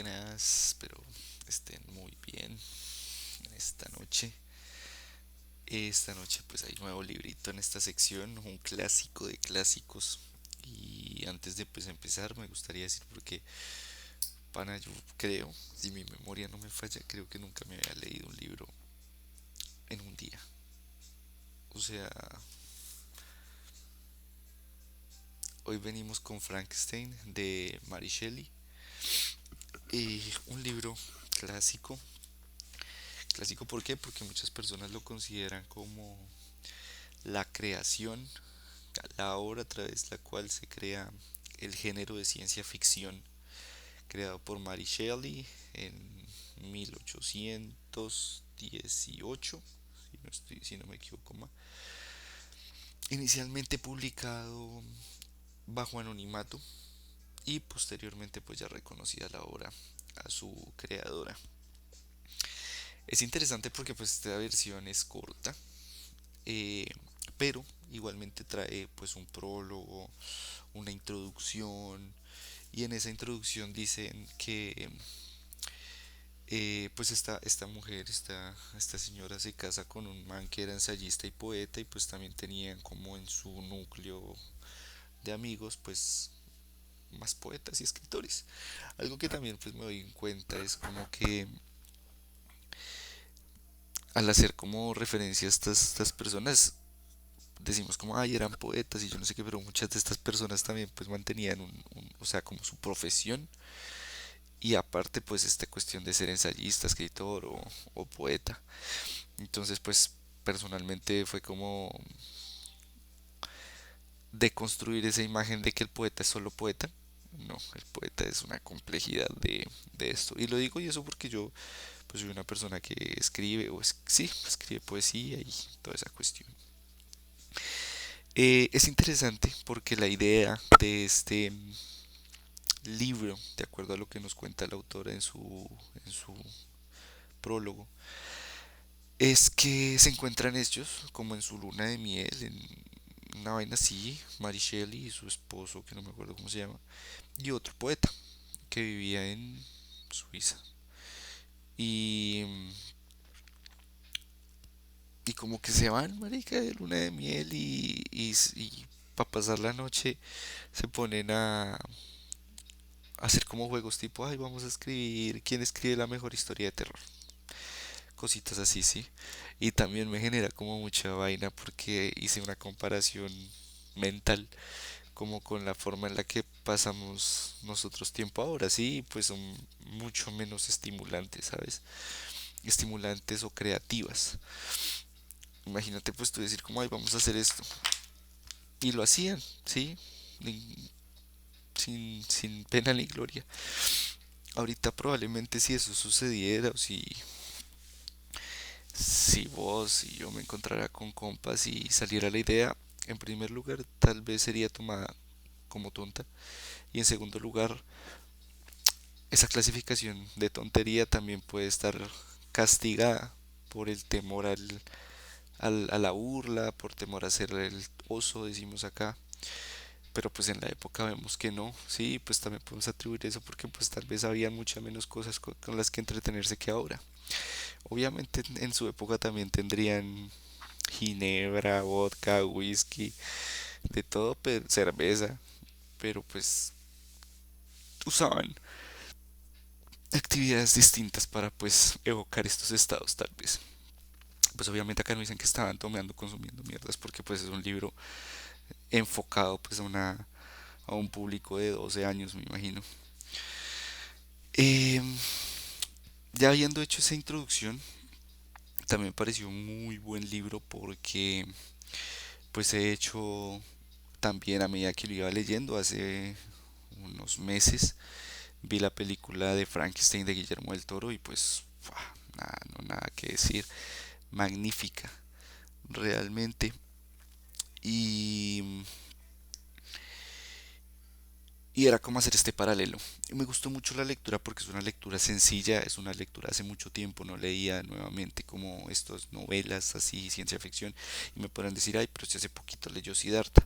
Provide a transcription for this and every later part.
buenas, espero estén muy bien en esta noche. Esta noche pues hay nuevo librito en esta sección, un clásico de clásicos. Y antes de pues empezar me gustaría decir porque, pana, yo creo, si mi memoria no me falla, creo que nunca me había leído un libro en un día. O sea, hoy venimos con Frankenstein de Mary Shelley. Un libro clásico. Clásico, ¿por qué? Porque muchas personas lo consideran como la creación, la obra a través de la cual se crea el género de ciencia ficción creado por Mary Shelley en 1818, si no me equivoco más. Inicialmente publicado bajo anonimato y posteriormente pues ya reconocida la obra a su creadora. Es interesante porque pues esta versión es corta, eh, pero igualmente trae pues un prólogo, una introducción, y en esa introducción dicen que pues esta mujer, esta señora se casa con un man que era ensayista y poeta, y pues también tenían como en su núcleo de amigos pues más poetas y escritores. Algo que también pues me doy en cuenta es como que al hacer como referencia a estas personas, decimos como, ay, eran poetas y yo no sé qué, pero muchas de estas personas también pues mantenían o sea, como su profesión, y aparte pues esta cuestión de ser ensayista, escritor o poeta. Entonces pues personalmente fue como deconstruir esa imagen de que el poeta es solo poeta. No, el poeta es una complejidad de esto. Y lo digo y eso porque yo pues soy una persona que escribe, sí, escribe poesía y toda esa cuestión. Es interesante porque la idea de este libro, de acuerdo a lo que nos cuenta el autor en su prólogo, es que se encuentran ellos como en su luna de miel, en una vaina así, Mary Shelley y su esposo, que no me acuerdo cómo se llama, y otro poeta que vivía en Suiza. Y, y como que se van, marica, de luna de miel, y para pasar la noche se ponen a hacer como juegos tipo, ay, vamos a escribir, ¿quién escribe la mejor historia de terror? Cositas así, sí. Y también me genera como mucha vaina porque hice una comparación mental como con la forma en la que pasamos nosotros tiempo ahora, sí, pues son mucho menos estimulantes, ¿sabes? Estimulantes o creativas. Imagínate pues tú decir como, ay, vamos a hacer esto. Y lo hacían, ¿sí? Sin pena ni gloria. Ahorita probablemente si eso sucediera, o si vos y yo me encontrara con compas y saliera la idea, en primer lugar tal vez sería tomada como tonta, y en segundo lugar esa clasificación de tontería también puede estar castigada por el temor a la burla, por temor a ser el oso, decimos acá. Pero pues en la época vemos que no, sí, pues también podemos atribuir eso porque pues tal vez había muchas menos cosas con las que entretenerse que ahora. Obviamente en su época también tendrían ginebra, vodka, whisky, de todo, cerveza, pero pues usaban actividades distintas para pues evocar estos estados tal vez. Pues obviamente acá no dicen que estaban tomando, consumiendo mierdas, porque pues es un libro enfocado pues a un público de 12 años, me imagino. Eh, ya habiendo hecho esa introducción, también me pareció un muy buen libro porque pues he hecho también a medida que lo iba leyendo hace unos meses, vi la película de Frankenstein de Guillermo del Toro y pues nada, no nada que decir, magnífica realmente. Y y era como hacer este paralelo. Y me gustó mucho la lectura porque es una lectura sencilla, es una lectura hace mucho tiempo, no leía nuevamente como estas novelas así, ciencia ficción, y me podrán decir, ay, pero si hace poquito leyó Siddhartha.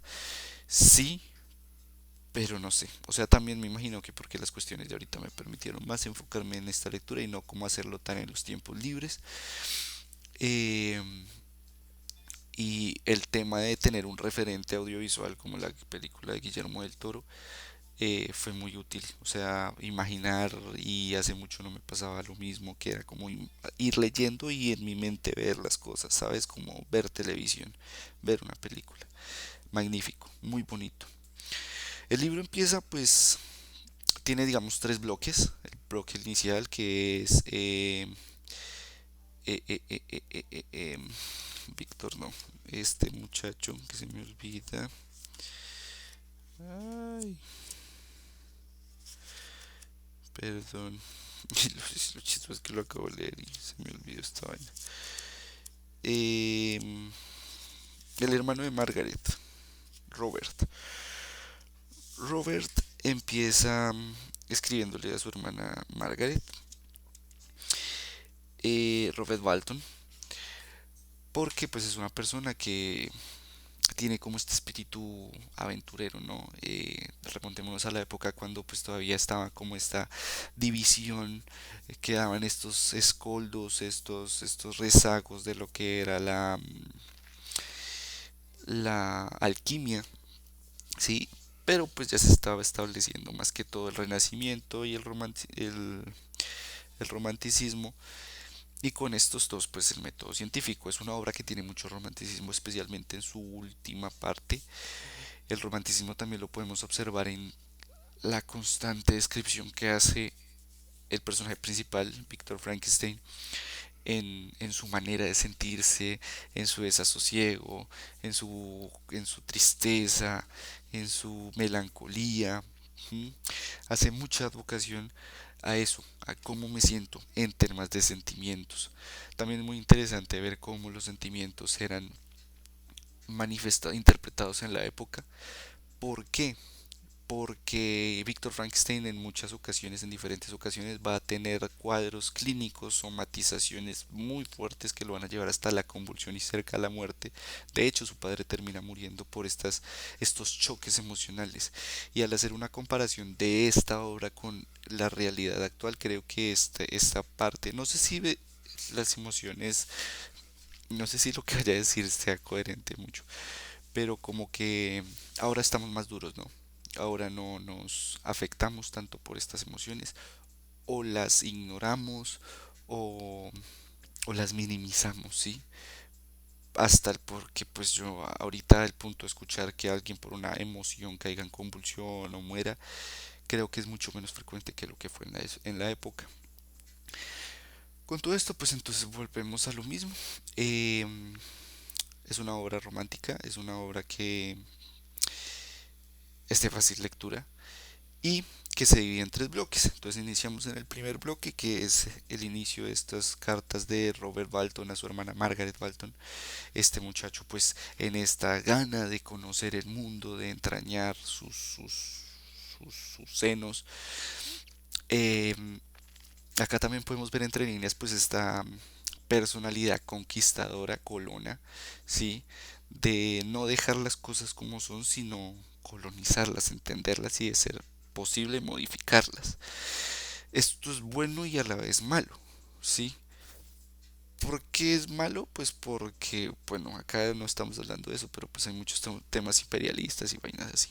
Sí, pero no sé, o sea, también me imagino que porque las cuestiones de ahorita me permitieron más enfocarme en esta lectura y no cómo hacerlo tan en los tiempos libres. Eh, y el tema de tener un referente audiovisual como la película de Guillermo del Toro fue muy útil. O sea, imaginar, y hace mucho no me pasaba lo mismo, que era como ir leyendo y en mi mente ver las cosas, ¿sabes? Como ver televisión, ver una película. Magnífico, muy bonito. El libro empieza pues tiene digamos tres bloques. El bloque inicial que es eh, eh, eh, eh, eh, eh, em, Víctor, no, este muchacho que se me olvida. Ay, perdón. Lo chistoso es que lo acabo de leer y se me olvidó esta vaina. Em, el hermano de Margaret, Robert. Robert empieza escribiéndole a su hermana Margaret, Robert Walton, porque pues es una persona que tiene como este espíritu aventurero, ¿no? Remontémonos a la época cuando pues todavía estaba como esta división, que daban estos escoldos, estos rezagos de lo que era la alquimia, ¿sí? Pero pues ya se estaba estableciendo más que todo el renacimiento y el romanticismo. Y con estos dos, pues el método científico es una obra que tiene mucho romanticismo, especialmente en su última parte. El romanticismo también lo podemos observar en la constante descripción que hace el personaje principal, Víctor Frankenstein, en su manera de sentirse, en su desasosiego, en su tristeza, en su melancolía. ¿Sí? Hace mucha advocación a eso, a cómo me siento en temas de sentimientos. También es muy interesante ver cómo los sentimientos eran manifestados, interpretados en la época. ¿Por qué? Porque Víctor Frankenstein en muchas ocasiones, en diferentes ocasiones, va a tener cuadros clínicos, somatizaciones muy fuertes que lo van a llevar hasta la convulsión y cerca a la muerte. De hecho, su padre termina muriendo por estos choques emocionales. Y al hacer una comparación de esta obra con la realidad actual, creo que esta parte, no sé si las emociones, no sé si lo que vaya a decir sea coherente mucho, pero como que ahora estamos más duros, ¿no? Ahora no nos afectamos tanto por estas emociones, o las ignoramos, o, o las minimizamos, ¿sí? Hasta el porque pues yo ahorita el punto de escuchar que alguien por una emoción caiga en convulsión o muera, creo que es mucho menos frecuente que lo que fue en la época. Con todo esto pues entonces volvemos a lo mismo. Em, es una obra romántica, es una obra que es de fácil lectura y que se divide en tres bloques. Entonces iniciamos en el primer bloque, que es el inicio de estas cartas de Robert Walton a su hermana Margaret Walton. Este muchacho pues en esta gana de conocer el mundo, de entrañar sus senos. Eh, acá también podemos ver entre líneas pues esta personalidad conquistadora colona, ¿sí? De no dejar las cosas como son, sino colonizarlas, entenderlas y de ser posible modificarlas. Esto es bueno y a la vez malo, ¿sí? ¿Por qué es malo? Pues porque, bueno, acá no estamos hablando de eso, pero pues hay muchos temas imperialistas y vainas así.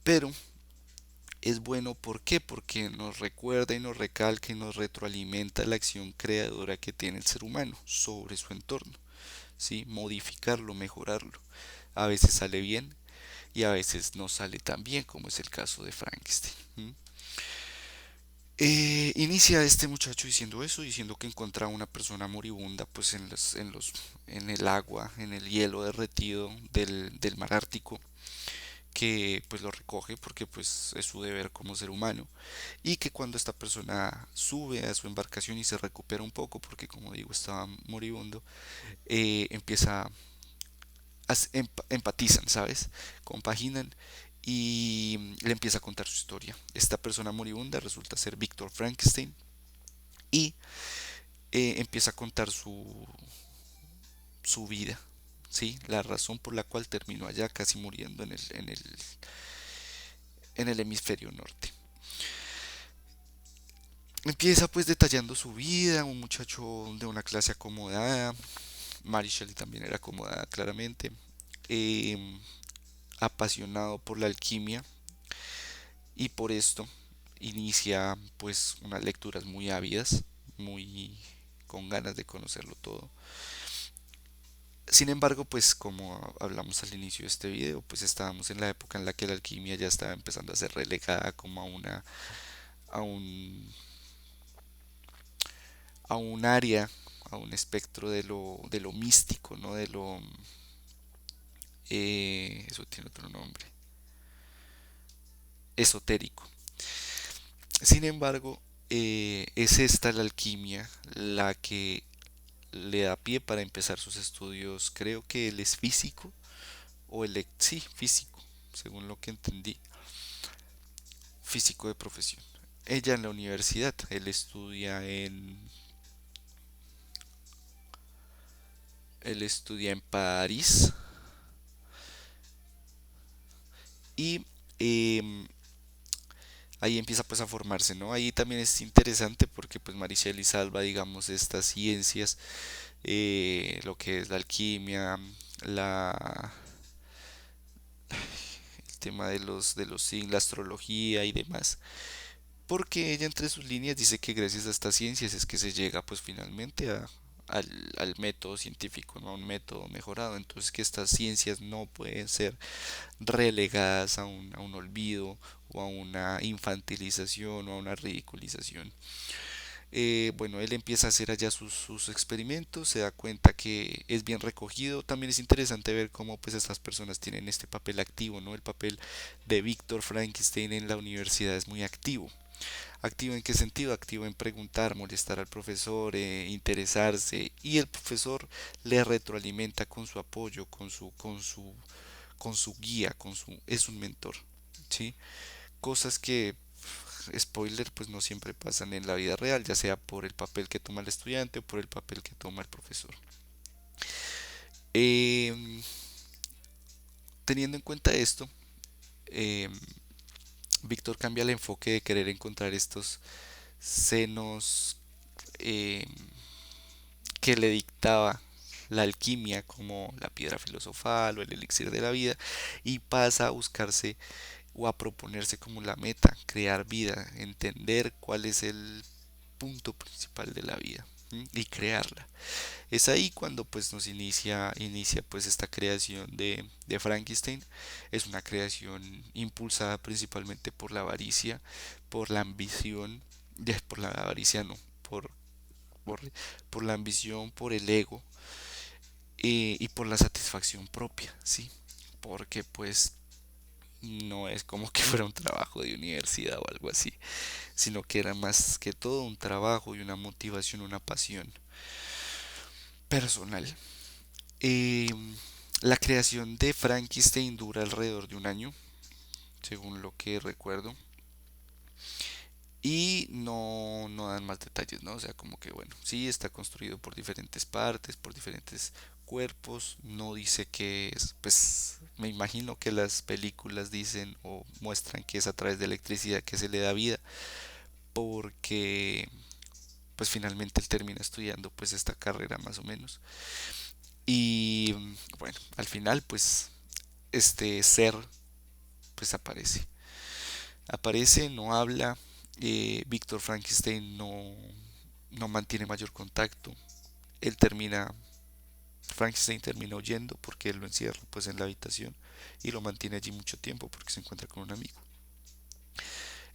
Pero es bueno, ¿por qué? Porque nos recuerda y nos recalca y nos retroalimenta la acción creadora que tiene el ser humano sobre su entorno, ¿sí? Modificarlo, mejorarlo. A veces sale bien y a veces no sale tan bien, como es el caso de Frankenstein. Inicia este muchacho diciendo eso, diciendo que encontraba una persona moribunda pues en el agua, en el hielo derretido del mar Ártico, que pues lo recoge porque pues es su deber como ser humano, y que cuando esta persona sube a su embarcación y se recupera un poco porque como digo estaba moribundo, empieza empatizan, ¿sabes? Compaginan y le empieza a contar su historia. Esta persona moribunda resulta ser Víctor Frankenstein y empieza a contar su vida, ¿sí? La razón por la cual terminó allá casi muriendo en el hemisferio norte. Empieza pues detallando su vida, un muchacho de una clase acomodada. Mary Shelley también era acomodada claramente. eh, Apasionado por la alquimia, y por esto inicia pues unas lecturas muy ávidas, muy con ganas de conocerlo todo. Sin embargo, pues como hablamos al inicio de este video, pues estábamos en la época en la que la alquimia ya estaba empezando a ser relegada como a un a un área, a un espectro de lo místico, ¿no? De lo eso tiene otro nombre, esotérico. Sin embargo, es esta la alquimia la que le da pie para empezar sus estudios. Creo que él es físico, sí, físico, según lo que entendí, físico de profesión. Ella en la universidad, él estudia en París, y em, ahí empieza pues a formarse, ¿no? Ahí también es interesante porque pues Maricel salva, digamos, estas ciencias, lo que es la alquimia, la, el tema de los signos, la astrología y demás. Porque ella entre sus líneas dice que gracias a estas ciencias es que se llega pues finalmente al método científico, ¿no? A un método mejorado. Entonces que estas ciencias no pueden ser relegadas a un olvido o a una infantilización o a una ridiculización. Bueno, él empieza a hacer allá sus experimentos, se da cuenta que es bien recogido. También es interesante ver cómo pues estas personas tienen este papel activo, ¿no? El papel de Víctor Frankenstein en la universidad es muy activo. ¿Activo en qué sentido? Activo en preguntar, molestar al profesor, interesarse, y el profesor le retroalimenta con su apoyo, con su guía, es un mentor, ¿sí? Cosas que, spoiler, pues no siempre pasan en la vida real, ya sea por el papel que toma el estudiante o por el papel que toma el profesor. Em, Teniendo en cuenta esto, em, Víctor cambia el enfoque de querer encontrar estos senos em, que le dictaba la alquimia, como la piedra filosofal o el elixir de la vida, y pasa a buscarse o a proponerse como la meta, crear vida, entender cuál es el punto principal de la vida, ¿m? Y crearla. Es ahí cuando pues nos inicia pues esta creación de Frankenstein. Es una creación impulsada principalmente por la avaricia, por la ambición, por la avaricia no, por, por la ambición, por el ego, y por la satisfacción propia, ¿sí? Porque pues no es como que fuera un trabajo de universidad o algo así, sino que era más que todo un trabajo y una motivación, una pasión personal. Eh, la creación de Frankenstein dura alrededor de un año, según lo que recuerdo. Y no dan más detalles, ¿no? O sea, como que bueno, sí está construido por diferentes partes, por diferentes cuerpos. No dice que es, pues me imagino que las películas dicen o muestran que es a través de electricidad que se le da vida, porque pues finalmente él termina estudiando pues esta carrera más o menos. Y bueno, al final pues este ser pues aparece. Aparece, no habla. Víctor Frankenstein no mantiene mayor contacto. Él termina, Frankenstein termina huyendo porque él lo encierra pues en la habitación y lo mantiene allí mucho tiempo porque se encuentra con un amigo.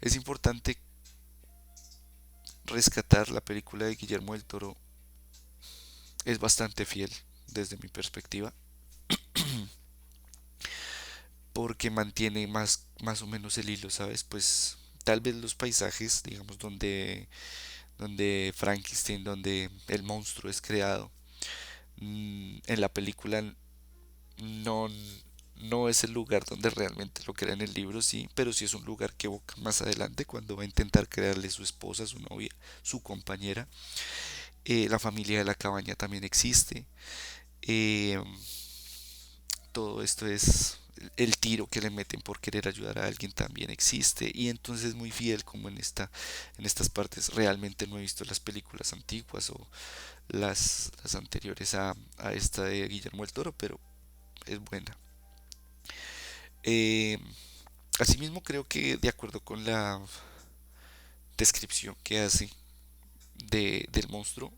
Es importante rescatar la película de Guillermo del Toro, es bastante fiel desde mi perspectiva porque mantiene más o menos el hilo, ¿sabes? Pues tal vez los paisajes, digamos, donde Frankenstein, donde el monstruo es creado, en la película no, no es el lugar donde realmente lo crea en el libro, sí, pero sí es un lugar que evoca más adelante cuando va a intentar crearle su esposa, su novia, su compañera. La familia de la cabaña también existe. Eh, Todo esto el tiro que le meten por querer ayudar a alguien también existe y entonces es muy fiel como en estas partes. Realmente no he visto las películas antiguas o las anteriores a esta de Guillermo del Toro, pero es buena. Eh, Asimismo creo que de acuerdo con la descripción que hace del monstruo,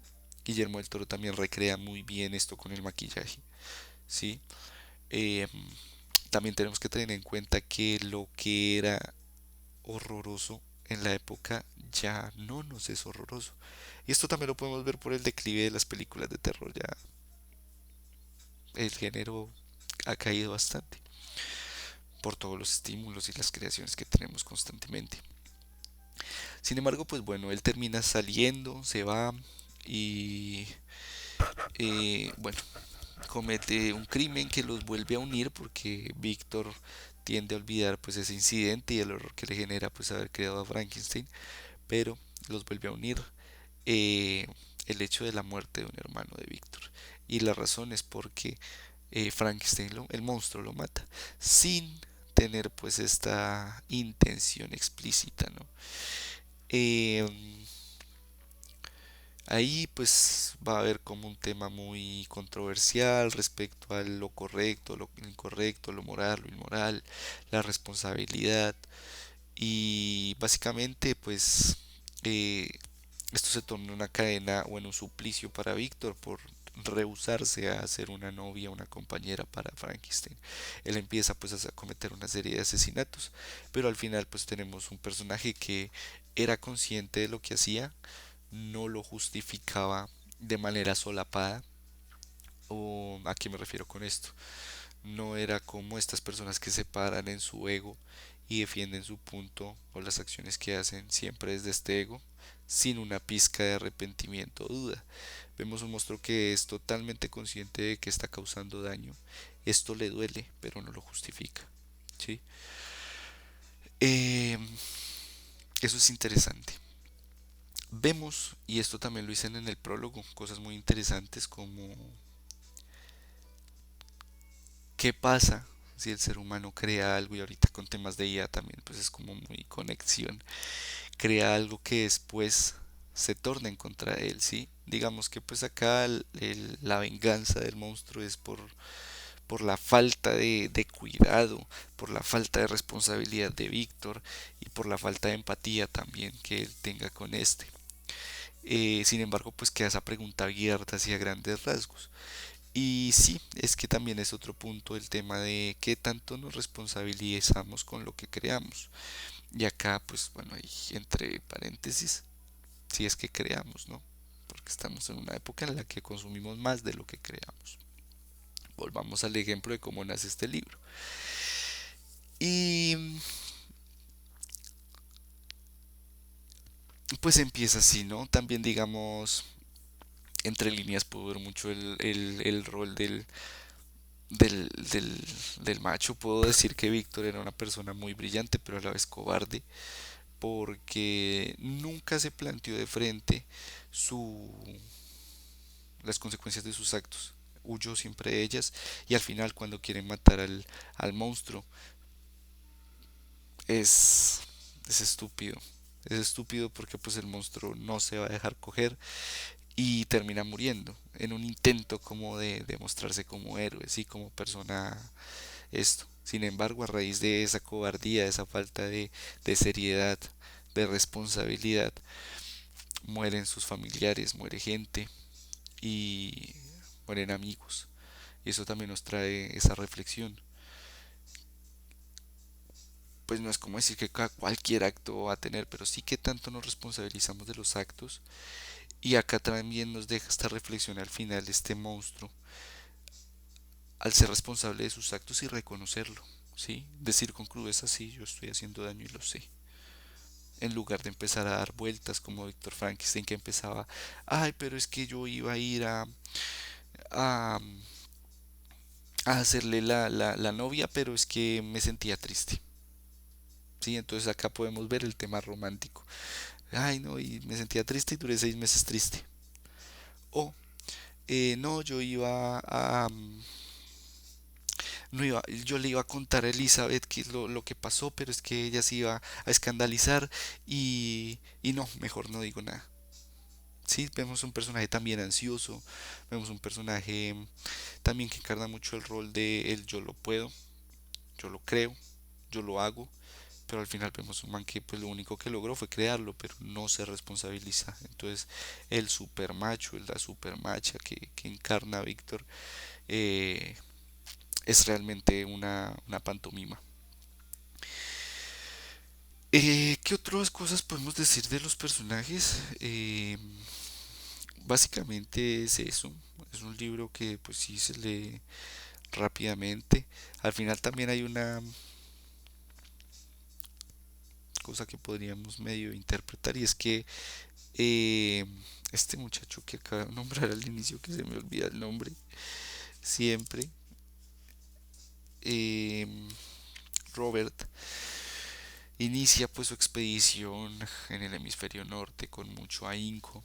Guillermo del Toro también recrea muy bien esto con el maquillaje, ¿sí? Eh, También tenemos que tener en cuenta que lo que era horroroso en la época ya no nos es horroroso. Y esto también lo podemos ver por el declive de las películas de terror. Ya el género ha caído bastante por todos los estímulos y las creaciones que tenemos constantemente. Sin embargo, pues bueno, él termina saliendo, se va y bueno, comete un crimen que los vuelve a unir porque Víctor tiende a olvidar pues ese incidente y el horror que le genera pues haber creado a Frankenstein, pero los vuelve a unir eh, el hecho de la muerte de un hermano de Víctor. Y la razón es porque Frankenstein, el monstruo, lo mata sin tener pues esta intención explícita, ¿no? Eh, Ahí pues va a haber como un tema muy controversial respecto a lo correcto, lo incorrecto, lo moral, lo inmoral, la responsabilidad y básicamente pues eh, esto se torna en una cadena o en un suplicio para Víctor por rehusarse a ser una novia, una compañera para Frankenstein. Él empieza pues a cometer una serie de asesinatos, pero al final pues tenemos un personaje que era consciente de lo que hacía, no lo justificaba de manera solapada. ¿O a qué me refiero con esto? No era como estas personas que se paran en su ego y defienden su punto o las acciones que hacen siempre desde este ego, sin una pizca de arrepentimiento o duda. Vemos un monstruo que es totalmente consciente de que está causando daño. Esto le duele, pero no lo justifica. ¿Sí? Eh, Eso es interesante. Vemos, y esto también lo dicen en el prólogo, cosas muy interesantes como qué pasa si el ser humano crea algo, y ahorita con temas de IA también, pues es como muy conexión, crea algo que después se torna en contra de él, ¿sí? Digamos que pues acá la venganza del monstruo es por la falta de cuidado, por la falta de responsabilidad de Víctor y por la falta de empatía también que él tenga con este. Sin embargo, pues queda esa pregunta abierta hacia grandes rasgos. Y sí, es que también es otro punto el tema de qué tanto nos responsabilizamos con lo que creamos. Y acá, pues bueno, hay entre paréntesis, si es que creamos, ¿no? Porque estamos en una época en la que consumimos más de lo que creamos. Volvamos al ejemplo de cómo nace este libro. Y pues empieza así, ¿no? También digamos, entre líneas puedo ver mucho el rol del, del, del macho. Puedo decir que Víctor era una persona muy brillante, pero a la vez cobarde, porque nunca se planteó de frente su, las consecuencias de sus actos. Huyó siempre de ellas y al final cuando quieren matar al monstruo es, es estúpido. Es estúpido porque pues el monstruo no se va a dejar coger y termina muriendo en un intento como de mostrarse como héroe, sí, como persona esto. Sin embargo, a raíz de esa cobardía, de esa falta de seriedad, de responsabilidad, mueren sus familiares, muere gente y mueren amigos. Y eso también nos trae esa reflexión. Pues no es como decir que cualquier acto va a tener, pero sí que tanto nos responsabilizamos de los actos. Y acá también nos deja esta reflexión al final, este monstruo, al ser responsable de sus actos y reconocerlo, ¿sí? Decir con crudeza, sí, yo estoy haciendo daño y lo sé. En lugar de empezar a dar vueltas como Víctor Frankenstein que empezaba, ay, pero es que yo iba a ir a, a hacerle la novia, pero es que me sentía triste. Sí, entonces acá podemos ver el tema romántico. Ay, no, y me sentía triste y duré 6 meses triste. O, no, yo iba no iba, yo le iba a contar a Elizabeth qué es lo que pasó, pero es que ella se iba a escandalizar y no, mejor no digo nada. Sí, vemos un personaje también ansioso, vemos un personaje también que encarna mucho el rol de el yo lo puedo, yo lo creo, yo lo hago, pero al final vemos un man que pues lo único que logró fue crearlo, pero no se responsabiliza. Entonces el super macho, la super macha que encarna a Víctor eh, es realmente una pantomima. ¿Qué otras cosas podemos decir de los personajes? Básicamente es eso. Es un libro que pues sí se lee rápidamente. Al final también hay una cosa que podríamos medio interpretar y es que eh, este muchacho que acabo de nombrar al inicio, que se me olvida el nombre siempre, eh, Robert, inicia pues su expedición en el hemisferio norte con mucho ahínco,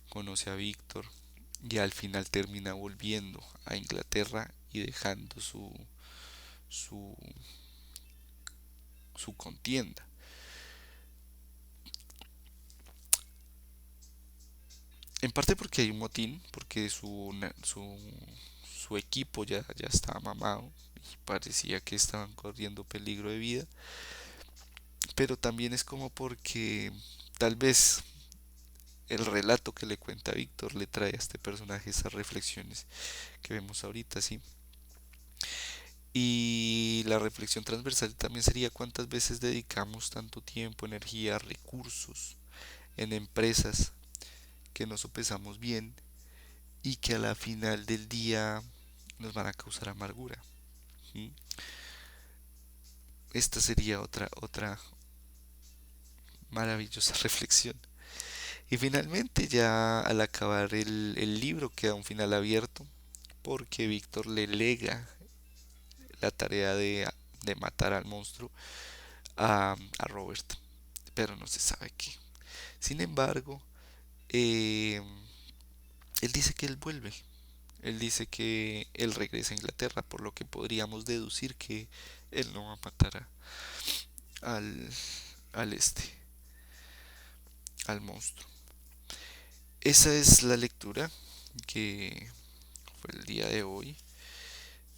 conoce a Víctor y al final termina volviendo a Inglaterra y dejando su, su contienda. En parte porque hay un motín, porque su equipo ya estaba mamado y parecía que estaban corriendo peligro de vida, pero también es como porque tal vez el relato que le cuenta Víctor le trae a este personaje esas reflexiones que vemos ahorita, ¿sí? Y la reflexión transversal también sería cuántas veces dedicamos tanto tiempo, energía, recursos en empresas que no sopesamos bien y que a la final del día nos van a causar amargura. ¿Sí? Esta sería otra maravillosa reflexión. Y finalmente ya al acabar el libro queda un final abierto porque Víctor le lega la tarea de matar al monstruo a Robert, pero no se sabe qué. Sin embargo, eh, él dice que él vuelve, él dice que él regresa a Inglaterra, por lo que podríamos deducir que él no va a matar al, al este, al monstruo. Esa es la lectura que fue el día de hoy.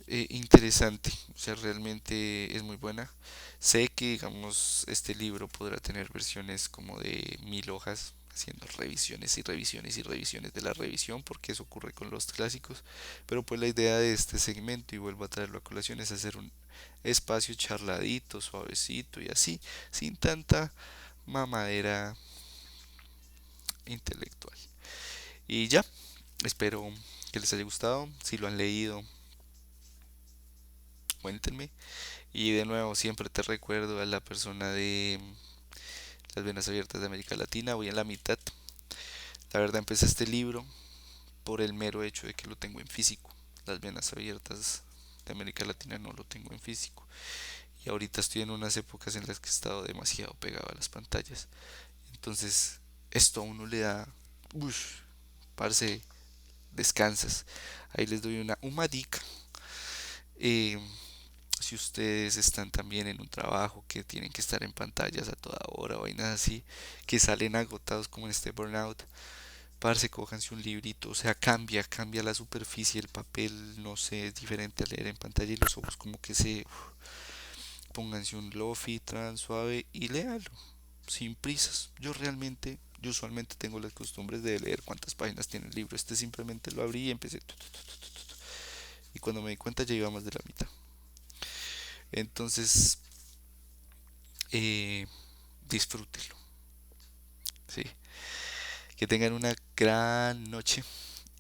Interesante, o sea, realmente es muy buena. Sé que, digamos, este libro podrá tener versiones como de 1000 hojas, haciendo revisiones y revisiones y revisiones de la revisión, porque eso ocurre con los clásicos. Pero pues la idea de este segmento, y vuelvo a traerlo a colación, es hacer un espacio charladito, suavecito y así, sin tanta mamadera intelectual. Y ya, espero que les haya gustado. Si lo han leído, cuéntenme. Y de nuevo, siempre te recuerdo a la persona de Las Venas Abiertas de América Latina. Voy en la mitad. La verdad, empecé este libro por el mero hecho de que lo tengo en físico. Las Venas Abiertas de América Latina no lo tengo en físico. Y ahorita estoy en unas épocas en las que he estado demasiado pegado a las pantallas. Entonces, esto a uno le da. Uff, parce, descansas. Ahí les doy una humadica. Eh, si ustedes están también en un trabajo que tienen que estar en pantallas a toda hora o vainas así, que salen agotados como en este burnout, parce, cójanse un librito, o sea, cambia la superficie, el papel, no sé, es diferente a leer en pantalla y los ojos como que se, pónganse un lofi trans suave y léalo, sin prisas. Yo usualmente tengo las costumbres de leer cuántas páginas tiene el libro, este simplemente lo abrí y empecé, y cuando me di cuenta ya iba más de la mitad. Entonces, eh, disfrútenlo. Sí. Que tengan una gran noche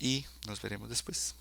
y nos veremos después.